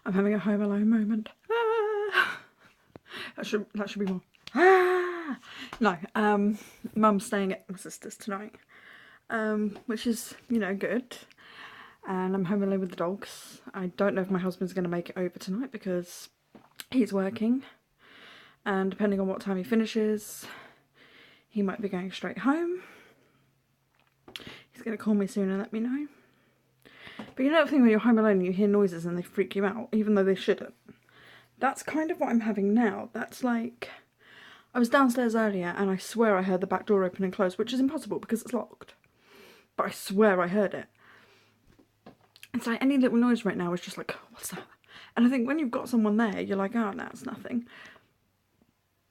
I'm having a Home Alone moment. Ah! That should be more. Ah! No, Mum's staying at my sister's tonight, which is, you know, good. And I'm home alone with the dogs. I don't know if my husband's going to make it over tonight because he's working. And depending on what time he finishes, he might be going straight home. He's going to call me soon and let me know. But you know the thing when you're home alone and you hear noises and they freak you out, even though they shouldn't? That's kind of what I'm having now. That's like, I was downstairs earlier and I swear I heard the back door open and close, which is impossible because it's locked. But I swear I heard it. It's like any little noise right now is just like, oh, what's that? And I think when you've got someone there, you're like, oh, no, it's nothing.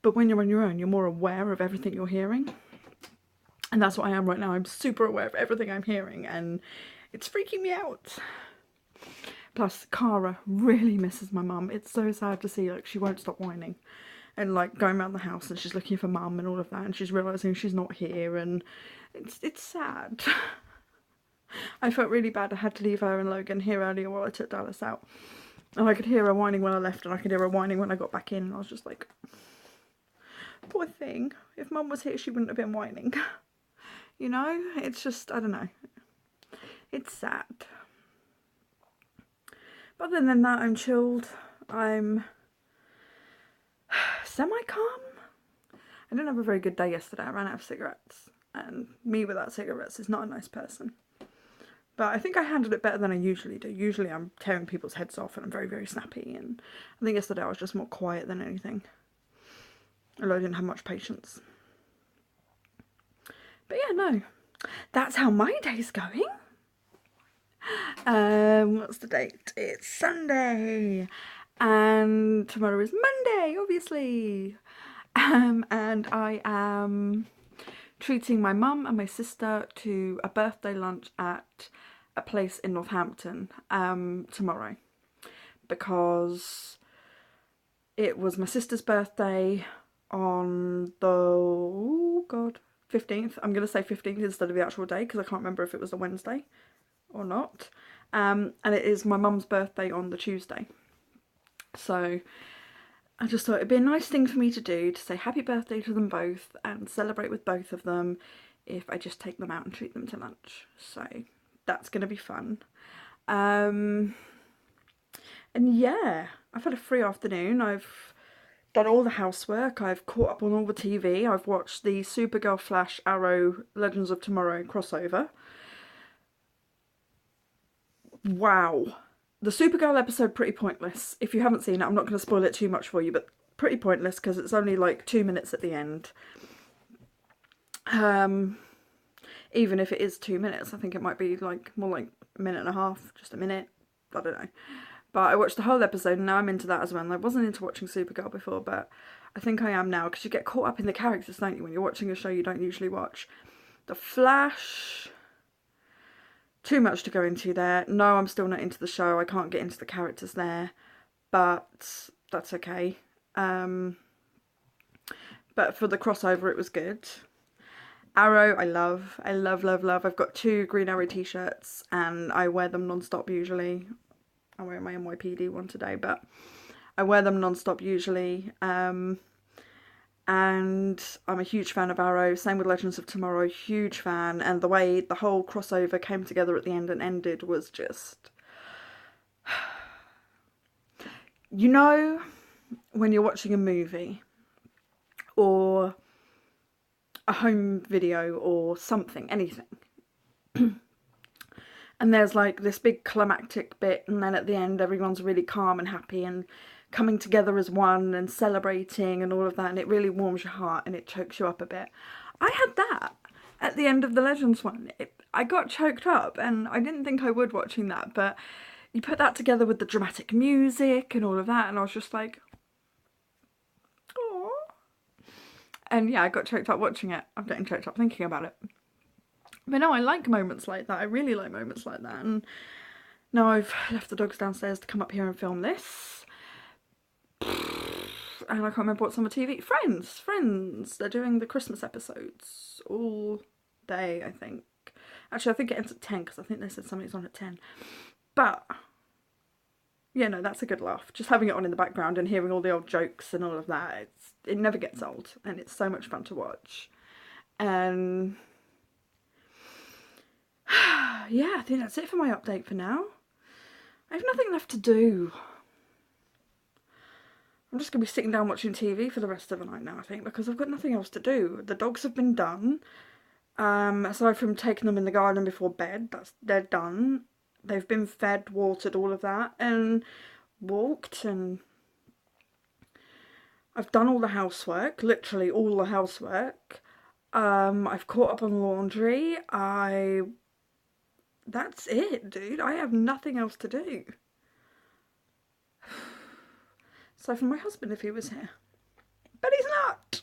But when you're on your own, you're more aware of everything you're hearing. And that's what I am right now. I'm super aware of everything I'm hearing and it's freaking me out. Plus, Cara really misses my mum. It's so sad to see, like, she won't stop whining. And, like, going around the house and she's looking for mum and all of that. And she's realising she's not here and it's sad. I felt really bad. I had to leave her and Logan here earlier while I took Dallas out. And I could hear her whining when I left and I could hear her whining when I got back in. And I was just like, poor thing. If mum was here, she wouldn't have been whining. You know? It's just, I don't know. It's sad. But other than that, I'm chilled. I'm semi-calm. I didn't have a very good day yesterday. I ran out of cigarettes. And me without cigarettes is not a nice person. But I think I handled it better than I usually do. Usually I'm tearing people's heads off and I'm very, very snappy. And I think yesterday I was just more quiet than anything. Although I didn't have much patience. But yeah, no. That's how my day's going. What's the date? It's Sunday. And tomorrow is Monday, obviously. And I am treating my mum and my sister to a birthday lunch at a place in Northampton tomorrow. Because it was my sister's birthday on the, 15th. I'm going to say 15th instead of the actual day because I can't remember if it was a Wednesday or not. And it is my mum's birthday on the Tuesday. So I just thought it'd be a nice thing for me to do, to say happy birthday to them both and celebrate with both of them if I just take them out and treat them to lunch. So that's going to be fun. And yeah, I've had a free afternoon. I've done all the housework. I've caught up on all the TV. I've watched the Supergirl, Flash, Arrow, Legends of Tomorrow crossover. Wow. The Supergirl episode, pretty pointless. If you haven't seen it, I'm not going to spoil it too much for you, but pretty pointless because it's only like 2 minutes at the end. Even if it is 2 minutes, I think it might be like more like a minute and a half, just a minute. I don't know. But I watched the whole episode and now I'm into that as well. And I wasn't into watching Supergirl before, but I think I am now because you get caught up in the characters, don't you, when you're watching a show you don't usually watch. The Flash, too much to go into there. No, I'm still not into the show. I can't get into the characters there, but that's okay. But for the crossover, it was good. Arrow, I love. I love, love, love. I've got 2 Green Arrow t-shirts and I wear them non-stop usually. I'm wearing my NYPD one today, but I wear them non-stop usually. And I'm a huge fan of Arrow. Same with Legends of Tomorrow, huge fan. And the way the whole crossover came together at the end and ended was just... You know, when you're watching a movie or a home video or something, anything, and there's like this big climactic bit and then at the end everyone's really calm and happy and coming together as one and celebrating and all of that, and it really warms your heart and it chokes you up a bit. I had that at the end of the Legends one. I got choked up and I didn't think I would watching that, but you put that together with the dramatic music and all of that and I was just like, aww. And yeah, I got choked up watching it. I'm getting choked up thinking about it. But no, I like moments like that. I really like moments like that. And now I've left the dogs downstairs to come up here and film this. And I can't remember what's on the TV. Friends. They're doing the Christmas episodes all day, I think. Actually, I think it ends at 10 because I think they said somebody's on at 10. But yeah, no, that's a good laugh. Just having it on in the background and hearing all the old jokes and all of that, it never gets old, and it's so much fun to watch. And yeah, I think that's it for my update for now. I have nothing left to do. I'm just going to be sitting down watching TV for the rest of the night now, I think, because I've got nothing else to do. The dogs have been done. Aside from taking them in the garden before bed, they're done. They've been fed, watered, all of that, and walked, and I've done all the housework, literally all the housework. I've caught up on laundry. That's it, dude. I have nothing else to do. So for my husband, if he was here. But he's not.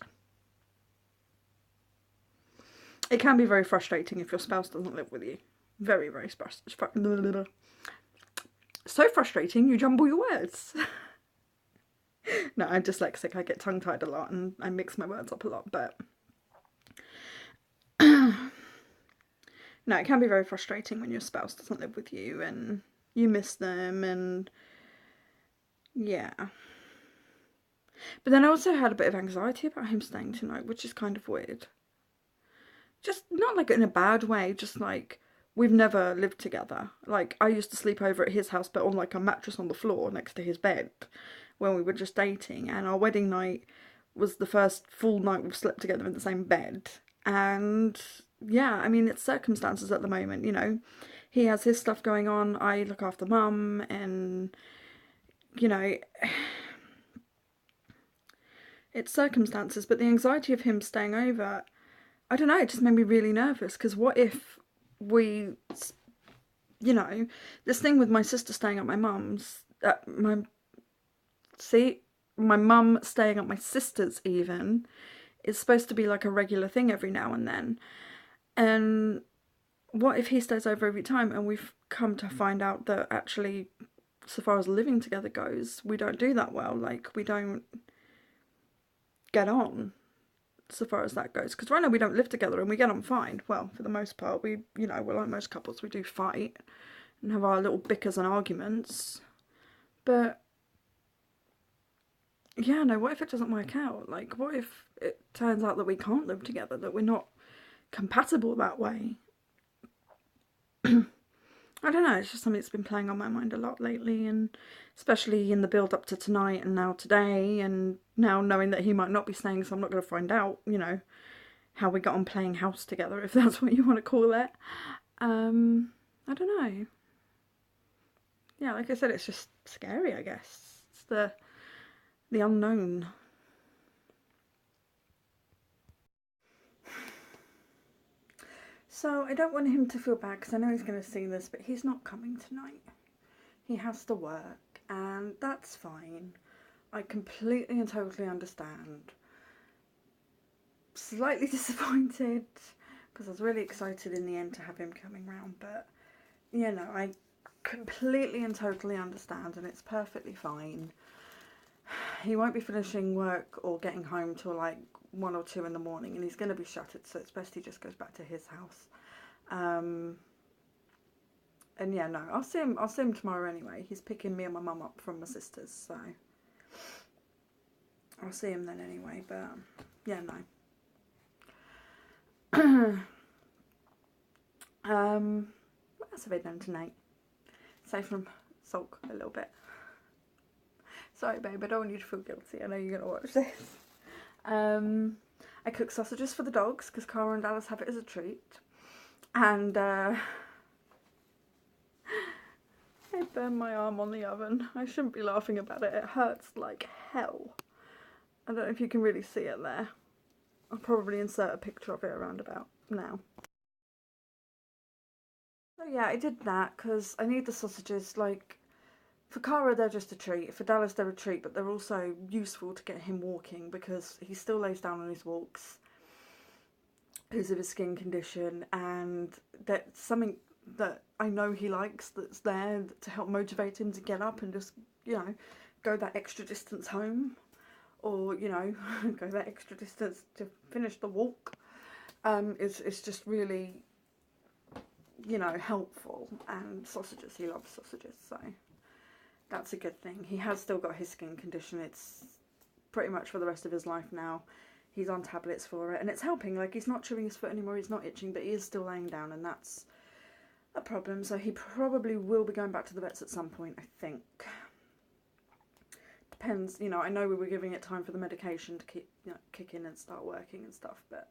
It can be very frustrating if your spouse doesn't live with you. Very, very so frustrating you jumble your words. No, I'm dyslexic. I get tongue-tied a lot and I mix my words up a lot, but no, it can be very frustrating when your spouse doesn't live with you and you miss them, and yeah. But then I also had a bit of anxiety about him staying tonight, which is kind of weird. Just not like in a bad way, just like we've never lived together. Like I used to sleep over at his house, but on like a mattress on the floor next to his bed when we were just dating, and our wedding night was the first full night we've slept together in the same bed. And yeah, I mean, it's circumstances at the moment, you know. He has his stuff going on, I look after mum, and you know, it's circumstances. But the anxiety of him staying over, I don't know, it just made me really nervous, because what if we, you know, this thing with my sister staying at my mum's, my mum staying at my sister's even, is supposed to be like a regular thing every now and then. And what if he stays over every time and we've come to find out that actually, so far as living together goes, we don't do that well. Like, we don't get on so far as that goes. Because right now we don't live together and we get on fine. Well, for the most part, we, you know, we're like most couples, we do fight and have our little bickers and arguments. But yeah, no, what if it doesn't work out? Like, what if it turns out that we can't live together, that we're not compatible that way? I don't know, it's just something that's been playing on my mind a lot lately, and especially in the build up to tonight and now today, and now knowing that he might not be staying, so I'm not going to find out, you know, how we got on playing house together, if that's what you want to call it. I don't know. Yeah, like I said, it's just scary, I guess. It's the unknown. So I don't want him to feel bad, because I know he's going to see this, but he's not coming tonight. He has to work, and that's fine. I completely and totally understand. Slightly disappointed, because I was really excited in the end to have him coming round, but you know, I completely and totally understand, and it's perfectly fine. He won't be finishing work or getting home till like 1 or 2 in the morning, and he's going to be shuttered, so it's best he just goes back to his house. And yeah, no, I'll see him tomorrow anyway. He's picking me and my mum up from my sister's, so I'll see him then anyway. But yeah, no. What else have I done tonight? Aside from sulk a little bit. Sorry, babe, I don't want you to feel guilty. I know you're gonna watch this. I cooked sausages for the dogs because Cara and Dallas have it as a treat, and I burned my arm on the oven. I shouldn't be laughing about it. It hurts like hell. I don't know if you can really see it there. I'll probably insert a picture of it around about now. So yeah, I did that because I need the sausages. Like, for Cara, they're just a treat. For Dallas, they're a treat, but they're also useful to get him walking, because he still lays down on his walks because of his skin condition, and that's something that I know he likes, that's there to help motivate him to get up and just, you know, go that extra distance home, or, you know, go that extra distance to finish the walk. It's just really, you know, helpful. And sausages, he loves sausages, so that's a good thing. He has still got his skin condition. It's pretty much for the rest of his life now. He's on tablets for it, and it's helping. Like, he's not chewing his foot anymore, he's not itching, but he is still laying down, and that's a problem. So he probably will be going back to the vets at some point, I think. Depends, you know, I know we were giving it time for the medication to kick in and start working and stuff, but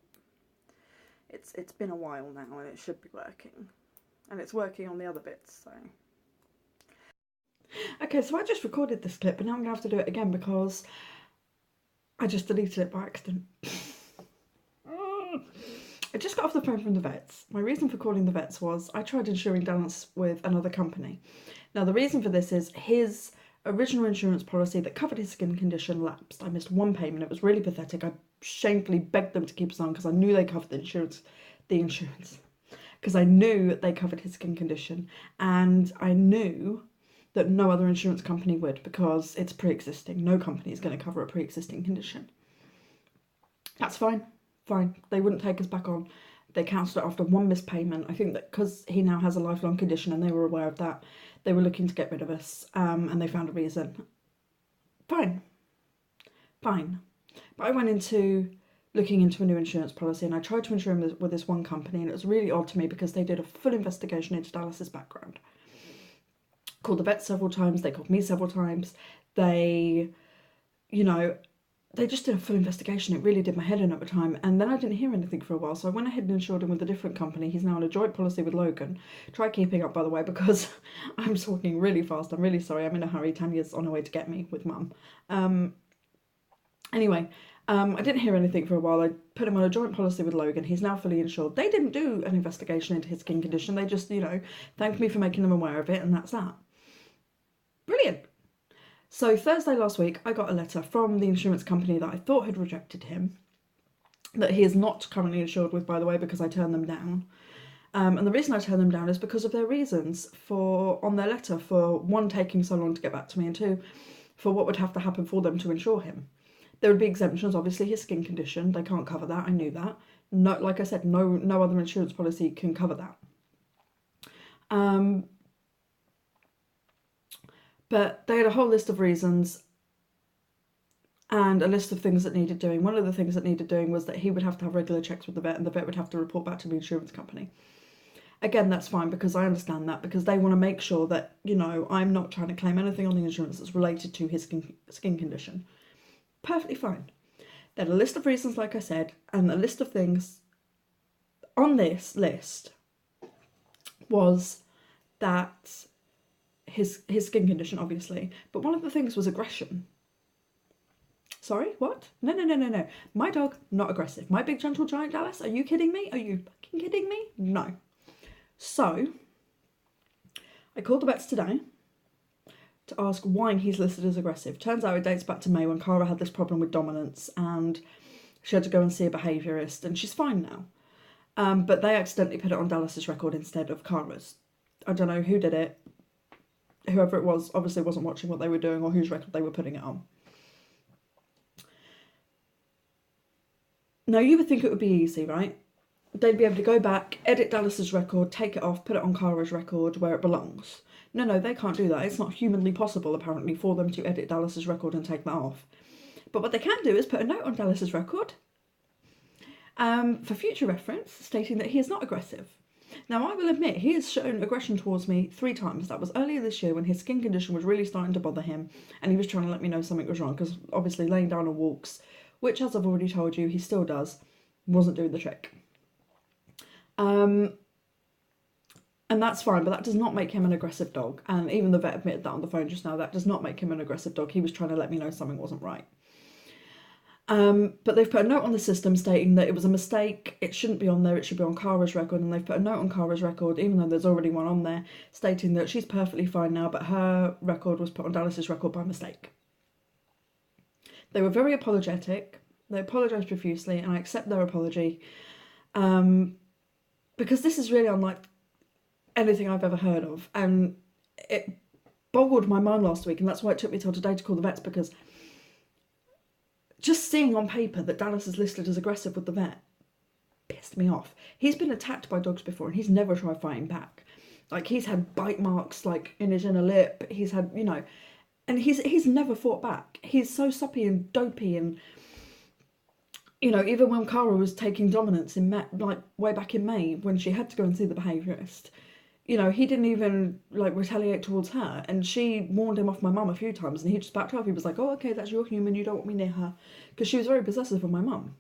it's been a while now, and it should be working. And it's working on the other bits, so... Okay, so I just recorded this clip, and now I'm going to have to do it again because I just deleted it by accident. I just got off the phone from the vets. My reason for calling the vets was I tried insuring Dallas with another company. Now, the reason for this is his original insurance policy that covered his skin condition lapsed. I missed one payment. It was really pathetic. I shamefully begged them to keep us on because I knew they covered the insurance. Because I knew they covered his skin condition, and I knew that no other insurance company would because it's pre-existing. No company is going to cover a pre-existing condition. That's fine. Fine. They wouldn't take us back on. They cancelled it after one missed payment. I think that because he now has a lifelong condition and they were aware of that, they were looking to get rid of us, and they found a reason. Fine. Fine. But I went into looking into a new insurance policy, and I tried to insure him with this one company, and it was really odd to me because they did a full investigation into Dallas's background. Called the vet several times, they called me several times, they, you know, they just did a full investigation. It really did my head in at the time, and then I didn't hear anything for a while, so I went ahead and insured him with a different company. He's now on a joint policy with Logan. Try keeping up, by the way, because I'm talking really fast. I'm really sorry, I'm in a hurry. Tanya's on her way to get me with Mum. Anyway, I didn't hear anything for a while. I put him on a joint policy with Logan. He's now fully insured. They didn't do an investigation into his skin condition. They just, you know, thanked me for making them aware of it, and that's that. Brilliant. So Thursday last week, I got a letter from the insurance company that I thought had rejected him, that he is not currently insured with, by the way, because I turned them down. And the reason I turned them down is because of their reasons on their letter, for one, taking so long to get back to me, and two, for what would have to happen for them to insure him. There would be exemptions, obviously, his skin condition. They can't cover that. I knew that. No, like I said, no other insurance policy can cover that. But they had a whole list of reasons and a list of things that needed doing. One of the things that needed doing was that he would have to have regular checks with the vet, and the vet would have to report back to the insurance company. Again, that's fine because I understand that, because they want to make sure that, you know, I'm not trying to claim anything on the insurance that's related to his skin condition. Perfectly fine. They had a list of reasons, like I said, and a list of things on this list was that his skin condition, obviously, but one of the things was aggression. Sorry, what? No. My dog, not aggressive. My big gentle giant Dallas, are you kidding me? Are you fucking kidding me? No. So, I called the vets today to ask why he's listed as aggressive. Turns out it dates back to May when Cara had this problem with dominance and she had to go and see a behaviourist, and she's fine now. But they accidentally put it on Dallas's record instead of Cara's. I don't know who did it. Whoever it was obviously wasn't watching what they were doing or whose record they were putting it on. Now, you would think it would be easy, right? They'd be able to go back, edit Dallas's record, take it off, put it on Cara's record where it belongs. No, they can't do that. It's not humanly possible, apparently, for them to edit Dallas's record and take that off. But what they can do is put a note on Dallas's record for future reference, stating that he is not aggressive. Now, I will admit, he has shown aggression towards me 3 times. That was earlier this year when his skin condition was really starting to bother him, and he was trying to let me know something was wrong, because obviously laying down on walks, which, as I've already told you, he still does, wasn't doing the trick. And that's fine, but that does not make him an aggressive dog. And even the vet admitted that on the phone just now. That does not make him an aggressive dog. He was trying to let me know something wasn't right. But they've put a note on the system stating that it was a mistake. It shouldn't be on there. It should be on Cara's record. And they've put a note on Cara's record, even though there's already one on there, stating that she's perfectly fine now, but her record was put on Dallas's record by mistake. They were very apologetic. They apologised profusely, and I accept their apology. Because this is really unlike anything I've ever heard of, and it boggled my mind last week, and that's why it took me till today to call the vets, because just seeing on paper that Dallas is listed as aggressive with the vet pissed me off. He's been attacked by dogs before, and he's never tried fighting back. Like, he's had bite marks, like, in his inner lip. He's had, you know, and he's never fought back. He's so soppy and dopey, and you know, even when Cara was taking dominance in like way back in May when she had to go and see the behaviourist, you know, he didn't even like retaliate towards her, and she warned him off my mum a few times, and he just backed off. He was like, "Oh, okay, that's your human. You don't want me near her," because she was very possessive of my mum.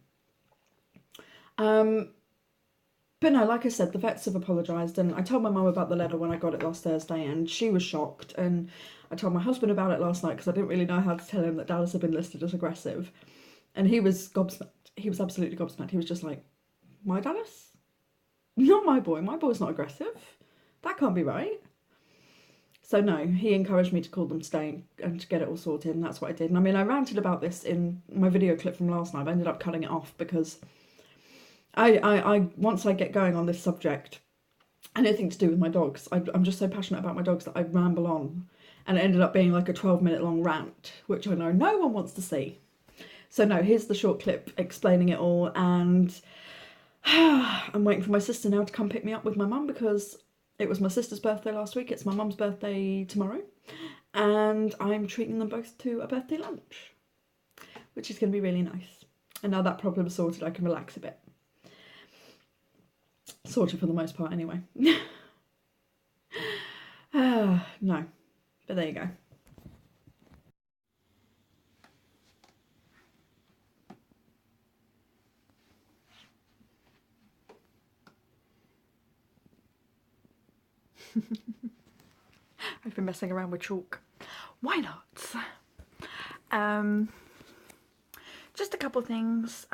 But no, like I said, the vets have apologised, and I told my mum about the letter when I got it last Thursday, and she was shocked. And I told my husband about it last night because I didn't really know how to tell him that Dallas had been listed as aggressive, and he was gobsmacked. He was absolutely gobsmacked. He was just like, "My Dallas? Not my boy. My boy's not aggressive. That can't be right." So no, he encouraged me to call them today and to get it all sorted, and that's what I did. And I mean, I ranted about this in my video clip from last night. I ended up cutting it off because I once I get going on this subject, anything to do with my dogs, I'm just so passionate about my dogs that I ramble on, and it ended up being like a 12-minute long rant, which I know no one wants to see. So no, here's the short clip explaining it all, and I'm waiting for my sister now to come pick me up with my mum because it was my sister's birthday last week. It's my mum's birthday tomorrow, and I'm treating them both to a birthday lunch, which is going to be really nice. And now that problem's sorted, I can relax a bit. Sorted for the most part, anyway. No, but there you go. I've been messing around with chalk. Why not? Just a couple things.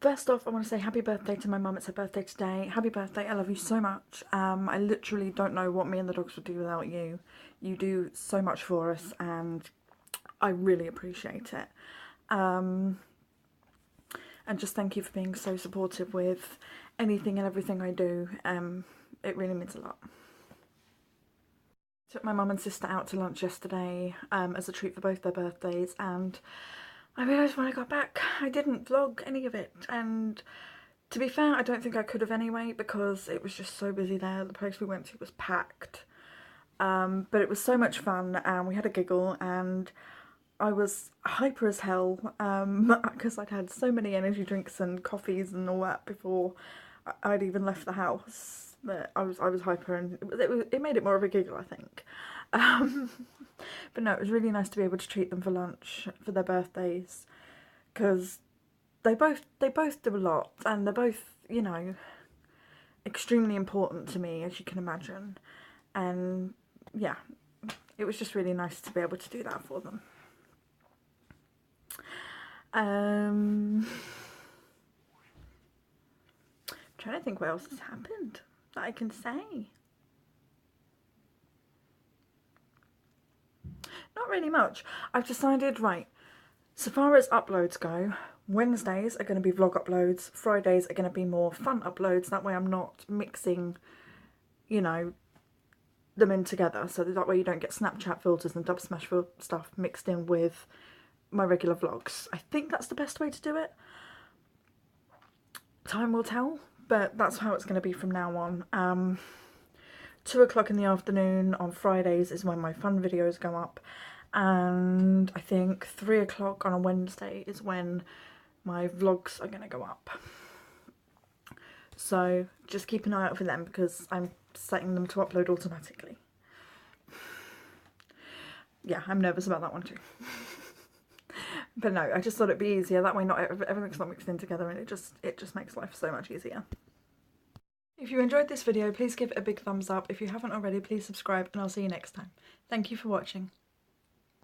First off, I want to say happy birthday to my mum. It's her birthday today. Happy birthday. I love you so much. I literally don't know what me and the dogs would do without you. You do so much for us, and I really appreciate it. And just thank you for being so supportive with anything and everything I do. It really means a lot. Took my mum and sister out to lunch yesterday as a treat for both their birthdays, and I realised when I got back I didn't vlog any of it, and to be fair, I don't think I could have anyway because it was just so busy there. The place we went to was packed, but it was so much fun, and we had a giggle, and I was hyper as hell because I'd had so many energy drinks and coffees and all that before I'd even left the house. That I was hyper, and it made it more of a giggle, I think. But no, it was really nice to be able to treat them for lunch for their birthdays, because they both do a lot, and they're both, you know, extremely important to me, as you can imagine. And yeah, it was just really nice to be able to do that for them. I'm trying to think what else has happened that I can say. Not really much. I've decided, right, so far as uploads go, Wednesdays are going to be vlog uploads, Fridays are going to be more fun uploads. That way I'm not mixing, you know, them in together, so that way you don't get Snapchat filters and Dubsmash stuff mixed in with my regular vlogs. I think that's the best way to do it. Time will tell, but that's how it's going to be from now on. 2 o'clock in the afternoon on Fridays is when my fun videos go up, and I think 3 o'clock on a Wednesday is when my vlogs are going to go up. So just keep an eye out for them because I'm setting them to upload automatically. Yeah, I'm nervous about that one too. But no, I just thought it'd be easier, that way not everything's not mixed in together, and it just makes life so much easier. If you enjoyed this video, please give it a big thumbs up. If you haven't already, please subscribe, and I'll see you next time. Thank you for watching.